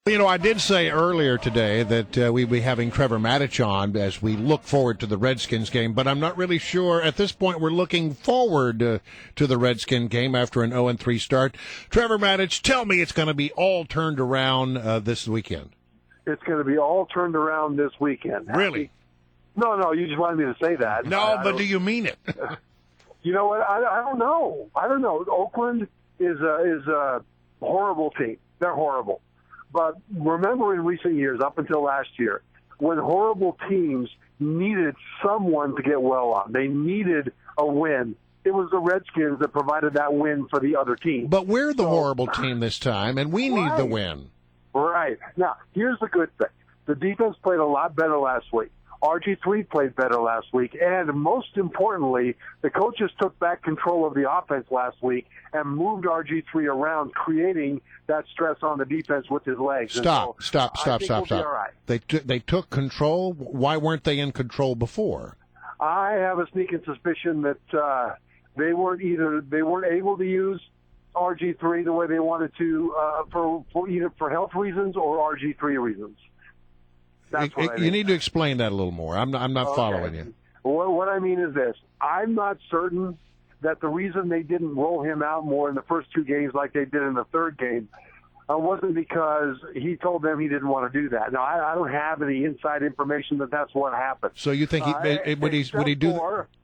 You know, I did say earlier today that we'd be having Trevor Matich on as we look forward to the Redskins game, but I'm not really sure. At this point, we're looking forward to the Redskin game after an 0-3 start. Trevor Matich, tell me it's going to be all turned around this weekend. It's going to be all turned around this weekend. Really? No, you just wanted me to say that. No, but do you mean it? You know what? I don't know. Oakland is a horrible team. They're horrible. But remember in recent years, up until last year, when horrible teams needed someone to get well on, they needed a win, it was the Redskins that provided that win for the other team. But we're the horrible team this time, and we need the win. Right. Now, here's the good thing. The defense played a lot better last week. RG3 played better last week. And most importantly, the coaches took back control of the offense last week and moved RG3 around, creating that stress on the defense with his legs. Stop. All right. They took control. Why weren't they in control before? I have a sneaking suspicion that they weren't able to use RG3 the way they wanted to for either for health reasons or RG3 reasons. You need to explain that a little more. I'm not following you. Well, what I mean is this. I'm not certain that the reason they didn't roll him out more in the first two games like they did in the third game wasn't because he told them he didn't want to do that. Now, I don't have any inside information that that's what happened. So you think would he do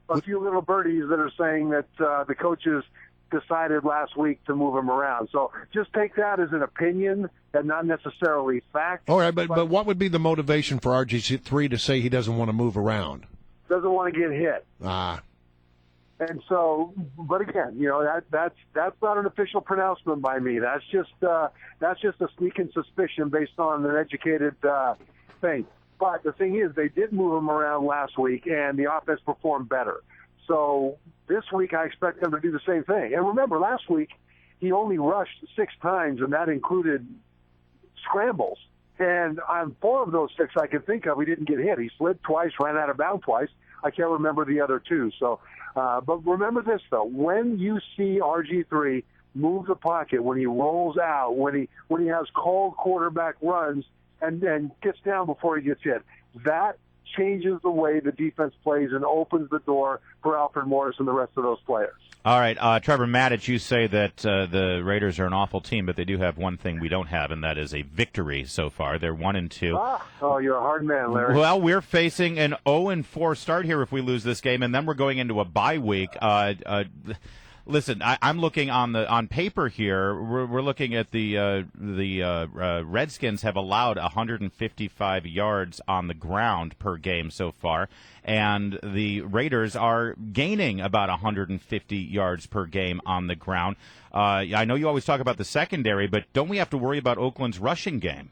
a few little birdies that are saying that the coaches decided last week to move him around. So just take that as an opinion and not necessarily fact. All right, but what would be the motivation for RG3 to say he doesn't want to move around? Doesn't want to get hit. And so, but again, you know, that's not an official pronouncement by me. That's just a sneaking suspicion based on an educated thing. But the thing is, they did move him around last week, and the offense performed better. So this week, I expect them to do the same thing. And remember, last week, he only rushed 6 times, and that included scrambles. And on 4 of those 6 I can think of, he didn't get hit. He slid twice, ran out of bounds twice. I can't remember the other 2. So, but remember this, though. When you see RG3 move the pocket, when he rolls out, when he has called quarterback runs and gets down before he gets hit, that changes the way the defense plays and opens the door for Alfred Morris and the rest of those players. All right, Trevor Matich, you say that the Raiders are an awful team, but they do have one thing we don't have, and that is a victory so far. They're 1-2. Oh, you're a hard man, Larry. Well, we're facing an 0-4 start here if we lose this game, and then we're going into a bye week. Listen, I'm looking on paper here. We're looking at the Redskins have allowed 155 yards on the ground per game so far, and the Raiders are gaining about 150 yards per game on the ground. I know you always talk about the secondary, but don't we have to worry about Oakland's rushing game?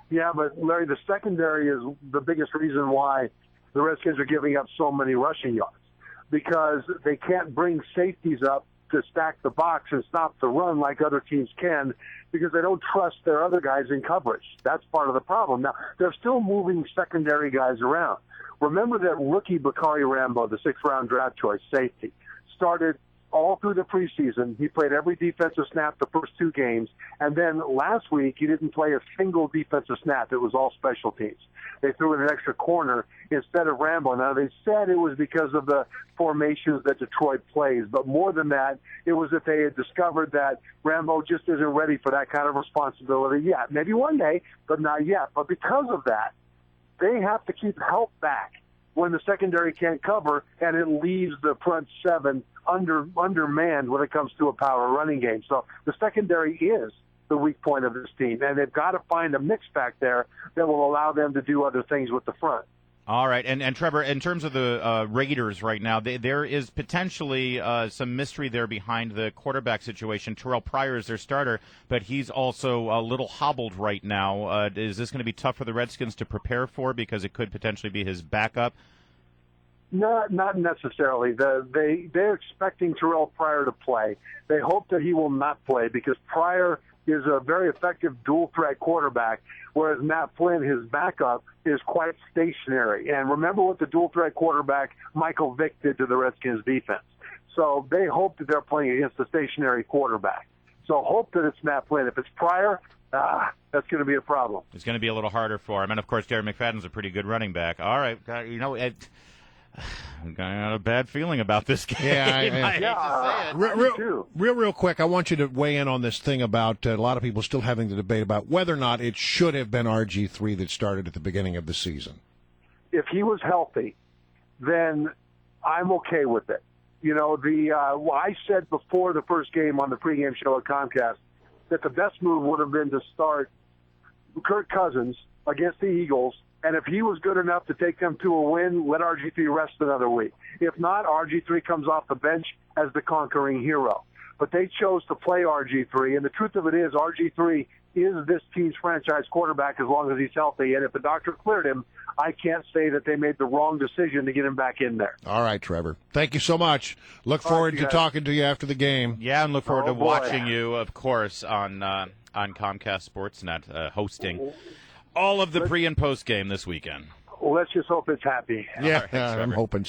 Yeah, but Larry, the secondary is the biggest reason why the Redskins are giving up so many rushing yards, because they can't bring safeties up to stack the box and stop the run like other teams can, because they don't trust their other guys in coverage. That's part of the problem. Now, they're still moving secondary guys around. Remember that rookie Bakari Rambo, the 6th-round draft choice safety, started all through the preseason. He played every defensive snap the first 2 games, and then last week he didn't play a single defensive snap. It was all special teams. They threw in an extra corner instead of Rambo. Now, they said it was because of the formations that Detroit plays, but more than that, it was that they had discovered that Rambo just isn't ready for that kind of responsibility yet. Maybe one day, but not yet. But because of that, they have to keep help back when the secondary can't cover, and it leaves the front 7 undermanned when it comes to a power running game. So the secondary is the weak point of this team, and they've got to find a mix back there that will allow them to do other things with the front. All right, and Trevor, in terms of the Raiders right now, there is potentially some mystery there behind the quarterback situation. Terrell Pryor is their starter, but he's also a little hobbled right now. Is this going to be tough for the Redskins to prepare for, because it could potentially be his backup? Not necessarily. They're expecting Terrell Pryor to play. They hope that he will not play, because Pryor is a very effective dual-threat quarterback, whereas Matt Flynn, his backup, is quite stationary. And remember what the dual-threat quarterback Michael Vick did to the Redskins defense. So they hope that they're playing against a stationary quarterback. So hope that it's Matt Flynn. If it's Pryor, that's going to be a problem. It's going to be a little harder for him. And, of course, Jerry McFadden's a pretty good running back. All right. I'm got a bad feeling about this game. Yeah, I hate to say it. Real quick, I want you to weigh in on this thing about a lot of people still having the debate about whether or not it should have been RG3 that started at the beginning of the season. If he was healthy, then I'm okay with it. You know, I said before the first game on the pregame show at Comcast that the best move would have been to start Kirk Cousins against the Eagles, and if he was good enough to take them to a win, let RG3 rest another week. If not, RG3 comes off the bench as the conquering hero. But they chose to play RG3, and the truth of it is RG3 is this team's franchise quarterback as long as he's healthy, and if the doctor cleared him, I can't say that they made the wrong decision to get him back in there. All right, Trevor. Thank you so much. Look forward to talking to you after the game. Yeah, and look forward to watching you, of course, on Comcast Sportsnet, hosting all of the pre- and post-game this weekend. Well, let's just hope it's happy. Yeah, All right, I'm hoping so.